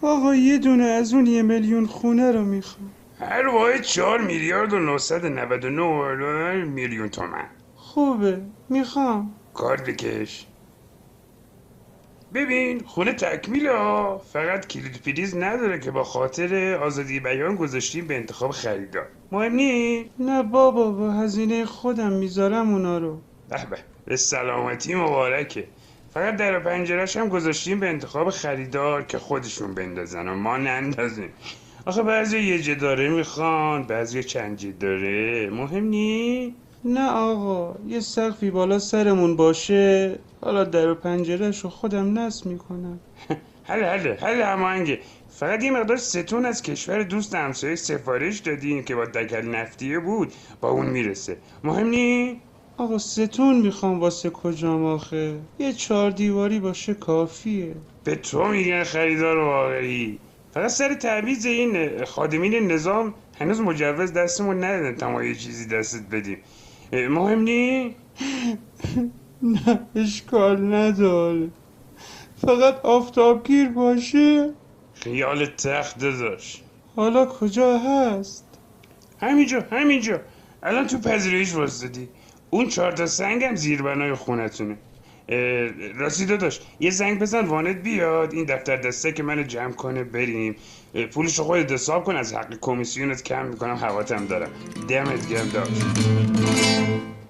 آقا یه دونه از اون 1,000,000 خونه رو میخوام. هر واحد 4,999,000,000 تومن. خوبه، میخوام. کارت بکش. ببین خونه تکمیله ها، فقط کلید پریز نداره که با خاطر آزادی بیان گذاشتیم به انتخاب خریدار. مهم نی؟ نه بابا، با هزینه خودم میذارم اونا رو. به به سلامتی مبارکه. فقط در و پنجرش هم گذاشتیم به انتخاب خریدار که خودشون بندازن و ما نندازیم. آخه بعضی یه جداره میخوان، بعضی چند جداره. مهم نی؟ نه آقا، یه سقفی بالا سرمون باشه، حالا در و پنجرهش رو خودم نصب میکنم. حل هماهنگه. فقط یه مقدار ستون از کشور دوست همسایه سفارش دادیم که با دکل نفتیه بود، با اون میرسه. مهم نی؟ آقا ستون میخوام واسه کجام آخه؟ یه 4 دیواری باشه کافیه. به تو میگن خریدار واقعی. فقط سر تعویض این خادمین نظام هنوز مجوز دستمون ندادن تا ما یه چیزی دستت بدیم. مهم نی؟ نه اشکال نداره، فقط آفتابگیر باشه. خیال تخت داشت. حالا کجا هست؟ همینجا الان تو پذیرایش واسدی. اون 4 تا سنگم زیربنای خونتونه. راستی داشت یه زنگ بزن وانت بیاد این دفتر دسته که منو جمع کنه بریم. پولشو خودت حساب کن، از حق کمیسیونت کم میکنم، حواتم دارم. دمت گرم داشت.